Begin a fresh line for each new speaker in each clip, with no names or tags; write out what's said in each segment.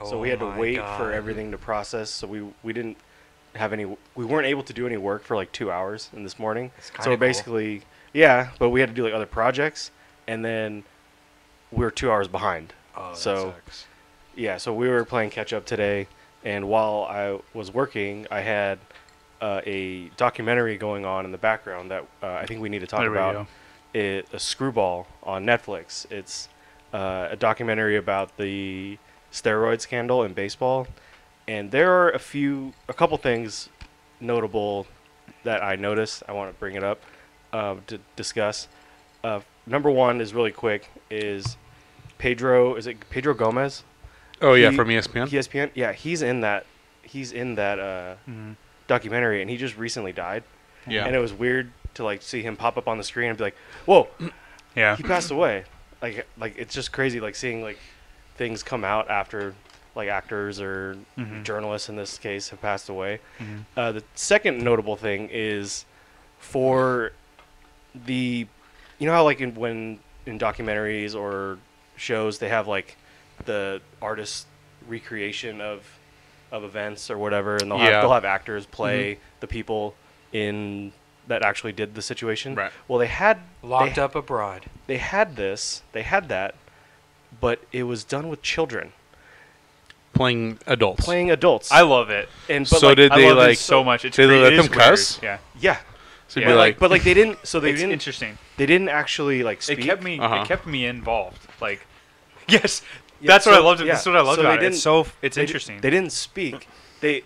So we had to wait for everything to process. So we didn't have any. We weren't able to do any work for like 2 hours in this morning. So basically, yeah. But we had to do like other projects, and then we were 2 hours behind.
Oh, that
sucks. Yeah. So we were playing catch up today, and while I was working, I had a documentary going on in the background that I think we need to talk about. A Screwball on Netflix. It's a documentary about the steroid scandal in baseball, and there are a couple things notable that I noticed. I want to bring it up to discuss. Number one is really quick. Is Pedro? Is it Pedro Gomez?
Oh yeah, from ESPN.
ESPN. Yeah, he's in that. Documentary, and he just recently died.
Yeah,
and it was weird to like see him pop up on the screen and be like, "Whoa,
yeah,
he passed away." Like it's just crazy, like seeing like things come out after like actors or journalists in this case have passed away. The second notable thing is for the, you know how like in documentaries or shows they have like the artist recreation of events or whatever, and they'll have actors play the people in that actually did the situation.
Right.
Well, they had
Locked Up Abroad.
They had that, but it was done with children
playing adults.
I love it.
And
but so did they like
so much?
Did they let them cuss?
Yeah.
Yeah.
So
yeah.
But they didn't. So they
it's
didn't.
Interesting.
They didn't actually like speak.
It kept me involved. Like, yes. That's what I loved. That's what I loved about it. It's interesting.
They didn't speak. It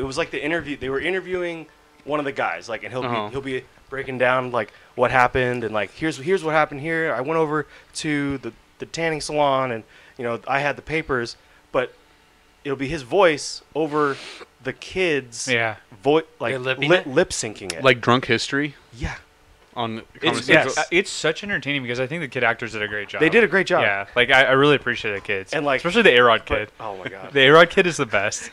was like the interview. They were interviewing one of the guys, like, and he'll be breaking down like what happened, and like here's what happened here. I went over to the tanning salon, and I had the papers, but it'll be his voice over the kids.
Yeah.
Like lip syncing it.
Like Drunk History.
Yeah.
On
it's such entertaining because I think the kid actors did a great job.
They did a great job.
Yeah, like I really appreciate the kids,
and like
especially the A-Rod kid.
Oh my god,
the A-Rod kid is the best.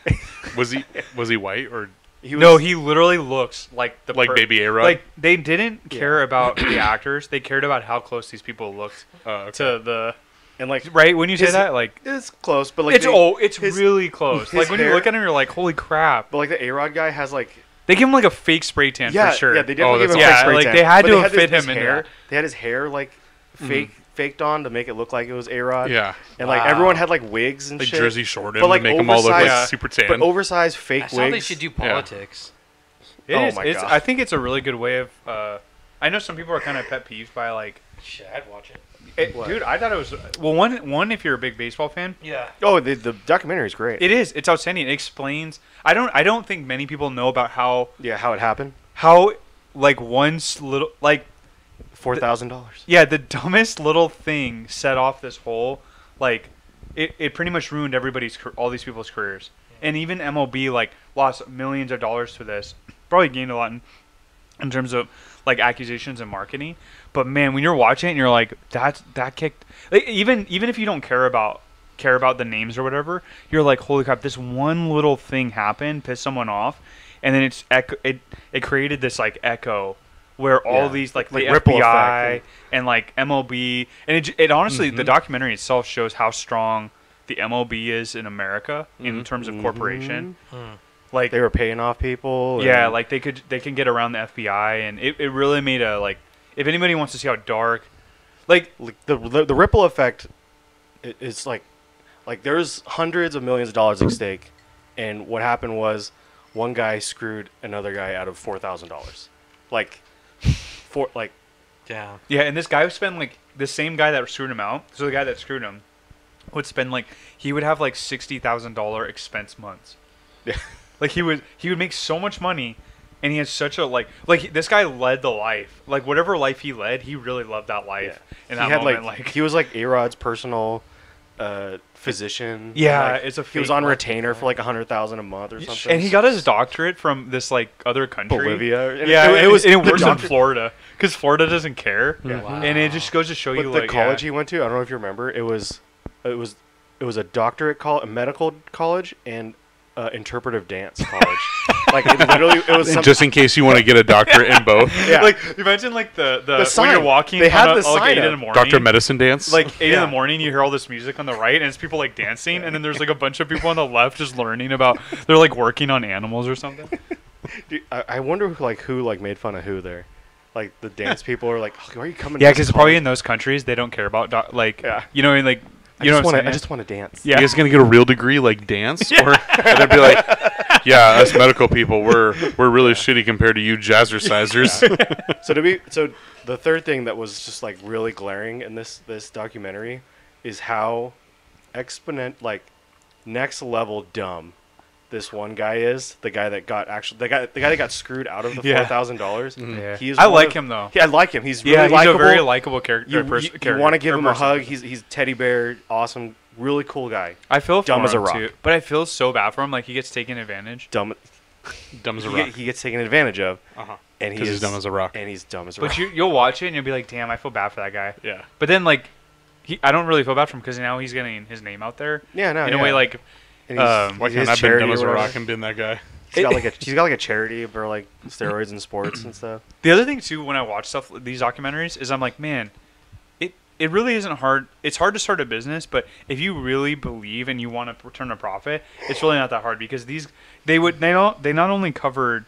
Was he white or?
He literally looks like
baby A-Rod.
Like they didn't care about the actors; they cared about how close these people looked to the.
And like
right when you say that, like
it's close, but like
it's really close. Like when you look at him, you're like, holy crap!
But like the A-Rod guy has like.
They give him like a fake spray tan for sure.
Yeah, they definitely give him a fake spray tan.
They had to fit him in there.
They had his hair like faked on to make it look like it was A-Rod.
Yeah.
And like everyone had like wigs and
like
shit.
Jersey Shore
but like
to make them all look like super tan.
But oversized fake
That's
wigs.
how they should do politics.
Yeah. My God. I think it's a really good way of. I know some people are kind of pet peeved by like.
Shit, I'd watch it.
Dude, I thought it was one if you're a big baseball fan.
Yeah.
Oh, the documentary is great.
It is. It's outstanding. It explains. I don't think many people know about how.
Yeah, how it happened.
How like one's little like.
$4,000.
Yeah, the dumbest little thing set off this whole like. It pretty much ruined all these people's careers, and even MLB like lost millions of dollars to this. Probably gained a lot in terms of like accusations and marketing. But man, when you're watching it and you're like, that kicked. Like, even if you don't care about the names or whatever, you're like, holy crap! This one little thing happened, pissed someone off, and then it created this like echo where all these like the FBI and like MLB, and it honestly the documentary itself shows how strong the MLB is in America in terms of corporation. Like
they were paying off people.
Yeah, like they can get around the FBI, and it really made a like. If anybody wants to see how dark, like
the ripple effect, is like there's hundreds of millions of dollars at stake, and what happened was one guy screwed another guy out of $4,000,
Damn.
Yeah, and this guy would spend like the same guy that screwed him out. So the guy that screwed him would spend he would have like $60,000 expense months.
Yeah.
Like he would make so much money. And he had such a like this guy led the life. Like whatever life he led, he really loved that life. Yeah. In that moment,
he was like A-Rod's personal physician.
Yeah,
it's he was on retainer for like $100,000 a month or something.
And he got his doctorate from this like other country,
Bolivia.
And it works in Florida because Florida doesn't care.
Yeah.
Wow.
And it just goes to show you
the college he went to. I don't know if you remember. It was a doctorate college, a medical college, and interpretive dance college. Like it was
Just in case you want to get a doctorate in both.
Yeah.
Like imagine like the
sign.
when you're walking.
They had
on
the
like
sign
8 in
up.
the morning.
Doctor Medicine dance.
Like 8 in
Yeah.
the morning, you hear all this music on the right, and it's people like dancing, and then there's like a bunch of people on the left just learning about. They're like working on animals or something.
Dude, I wonder who made fun of who there. Like the dance people are like, oh, why are you coming?
Yeah,
to this
because probably
college?
in those countries they don't care about
Yeah.
you know what I mean, like you know what I'm saying?
I just want to dance.
Yeah.
You guys gonna get a real degree like dance, or and they'd be like, "Yeah, us medical people, we're really shitty compared to you jazzercisers."
So the third thing that was just like really glaring in this documentary is how next level dumb this one guy is. The guy that got that got screwed out of the
Yeah.
$4,000.
Yeah. I like him though.
Yeah, I like him. He's really
Yeah, he's
likable.
a very likable character.
You want to give him a hug. He's teddy bear, awesome, really cool guy.
I feel
dumb
for
as a
him
rock.
too, but I feel so bad for him. Like he gets taken advantage.
Dumb
Dumb as a
he,
rock.
he gets taken advantage of, and
Because he's dumb as a rock.
And he's dumb as a
But
rock.
you'll watch it and you'll be like, damn, I feel bad for that guy.
Yeah.
But then like, I don't really feel bad for him because now he's getting his name out there.
Yeah, no,
In a way, like,
And he's-
Why
his
can't I been
charity
dumb as a
or
rock
whatever.
and been that guy?
He's got like a charity for like steroids and sports and stuff.
the other thing too when I watch stuff these documentaries is I'm like, man, it really isn't hard. It's hard to start a business, but if you really believe and you want to return a profit, it's really not that hard because they not only covered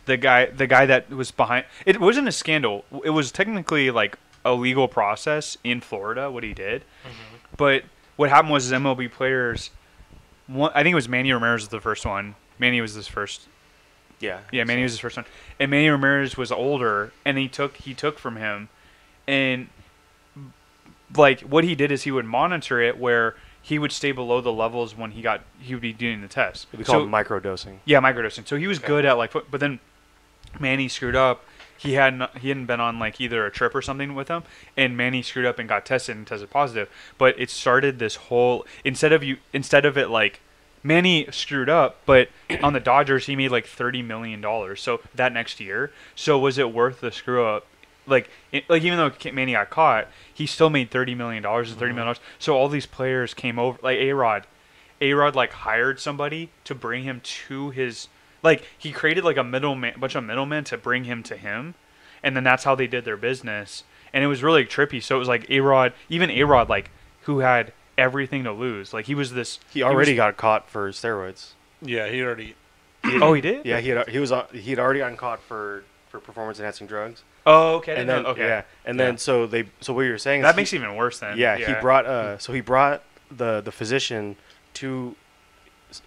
the guy that was behind. It wasn't a scandal. It was technically like a legal process in Florida what he did, but what happened was MLB players. I think it was Manny Ramirez was the first one. Manny was his first.
Yeah.
Yeah, Manny was his first one, and Manny Ramirez was older, and he took from him, and like what he did is he would monitor it where he would stay below the levels when he would be doing the test.
We call it microdosing.
Yeah, microdosing. So he was good at but then Manny screwed up. He hadn't been on like either a trip or something with him, and Manny screwed up and got tested and tested positive. But it started this whole instead of it like Manny screwed up, but on the Dodgers he made like $30 million. So that next year, so was it worth the screw up? Like even though Manny got caught, he still made $30 million and $30 million. So all these players came over, like A-Rod like hired somebody to bring him to his. Like, he created, like, a bunch of middlemen to bring him to him, and then that's how they did their business. And it was really trippy. So it was, like, even A-Rod, like, who had everything to lose. Like, he was this...
He already got caught for steroids.
Yeah, he already.
Oh, he did?
Yeah, he'd already gotten caught for performance-enhancing drugs.
Oh, okay.
And then,
okay.
yeah. And then, so what you're saying is...
That makes it even worse then.
Yeah, he brought the physician to...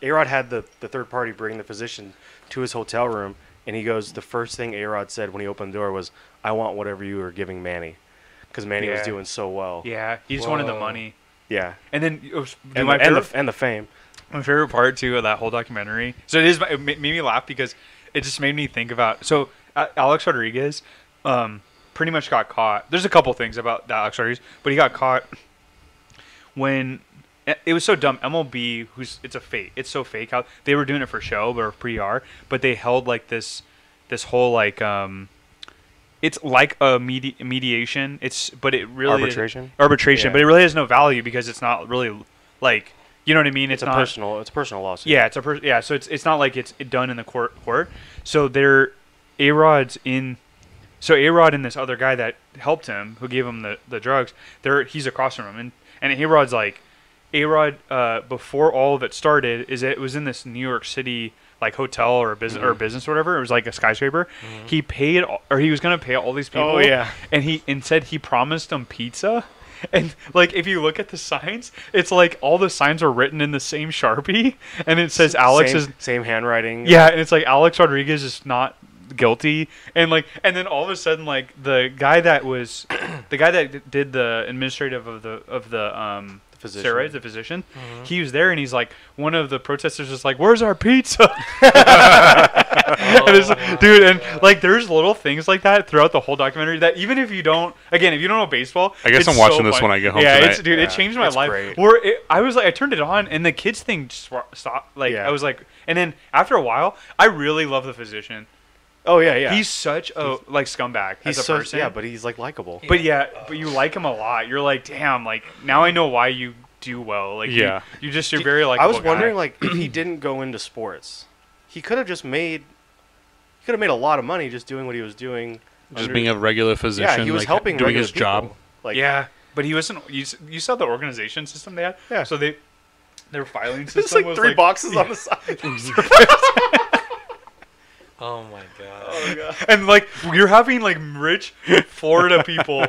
A-Rod had the third party bring the physician to his hotel room, and he goes, the first thing A-Rod said when he opened the door was, I want whatever you were giving Manny. Because Manny was doing so well.
Yeah, he just wanted the money.
Yeah.
And then...
And the fame.
My favorite part, too, of that whole documentary... So it made me laugh because it just made me think about... So, Alex Rodriguez pretty much got caught. There's a couple things about Alex Rodriguez, but he got caught when... It was so dumb. MLB, it's so fake how they were doing it for show or PR, but they held like this whole like it's like a mediation. But it really
arbitration,
yeah. But it really has no value because it's not really like you know what I mean. It's
a personal lawsuit.
Yeah, So it's not like it's done in the court. So they're A-Rod's in. So A-Rod and this other guy that helped him, who gave him the drugs, he's across from him, and A-Rod's like. A-Rod, before all of it started, it was in this New York City like hotel or business or whatever. It was like a skyscraper. He paid, or he was gonna pay all these people.
Oh yeah.
And he promised them pizza. And like if you look at the signs, it's like all the signs are written in the same Sharpie, and it says
same handwriting.
Yeah, and it's like Alex Rodriguez is not guilty, and then all of a sudden like the guy that did the administrative of the
physician.
steroids, the physician, he was there, and he's like, one of the protesters is like, "Where's our pizza?" Dude, and like there's little things like that throughout the whole documentary that even if you don't know baseball,
I guess I'm watching this when I get home tonight.
It changed my life.
Great.
I turned it on, and the kids thing just stopped. Like I was like, and then after a while, I really love the physician.
Oh yeah.
He's such a scumbag as a person.
Yeah, but he's like likable.
But you like him a lot. You're like, damn. Like now I know why you do well. Like
Yeah.
you're very like.
I was wondering like if he didn't go into sports, he could have made a lot of money just doing what he was doing.
Just being a regular physician.
Yeah, he was
like,
helping
doing
regular
his job.
people. Like,
yeah, but he wasn't. You saw the organization system they had.
Yeah.
So their filing system
it's like
was
3
like
boxes on the side.
Oh my god.
Oh god.
And like you're having like rich Florida people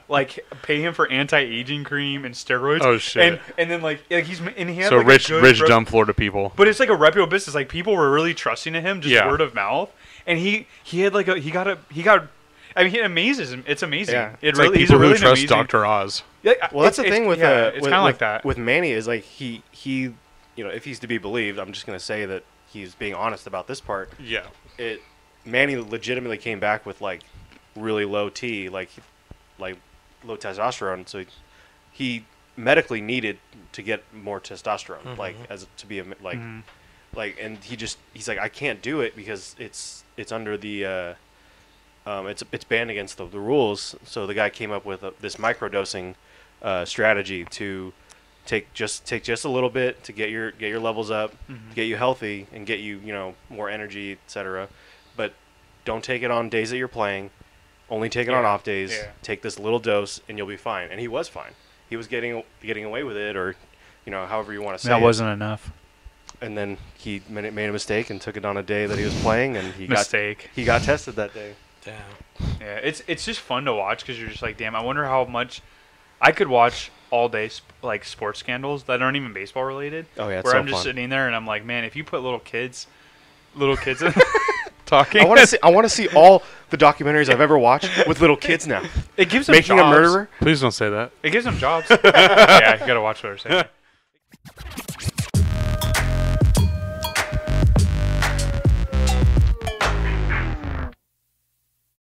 like pay him for anti-aging cream and steroids.
Oh, shit.
And then like he had
So
like
rich
a good
dumb Florida people.
But it's like a reputable business. Like people were really trusting in him, just
Yeah.
word of mouth. And he had like I mean, it amazes him. It's amazing.
Yeah.
It's like people who trust Dr. Oz.
Yeah,
Well, that's the thing with
it's kind of like that.
with Manny is like he if he's to be believed, I'm just gonna say that he's being honest about this part.
Yeah.
Manny legitimately came back with like really low T, like low testosterone. So he medically needed to get more testosterone, like as to be a like, and he's like, I can't do it because it's under the it's banned against the rules. So the guy came up with this microdosing strategy to take just a little bit to get your levels up, get you healthy, and get you more energy, etc. But don't take it on days that you're playing. Only take it on off days.
Yeah.
Take this little dose, and you'll be fine. And he was fine. He was getting away with it, or however you want to say
That
it.
wasn't enough.
And then he made a mistake and took it on a day that he was playing, and he got tested that day.
Damn.
Yeah, it's just fun to watch because you're just like, damn, I wonder how much I could watch all day like sports scandals that aren't even baseball related.
Oh yeah, it's
where
so
I'm just
fun.
sitting there and I'm like, man, if you put little kids in talking,
I want to see all the documentaries I've ever watched with little kids now.
It gives them
Making
jobs.
a murderer.
Please don't say that.
It gives them jobs. Yeah, you gotta watch what they're saying.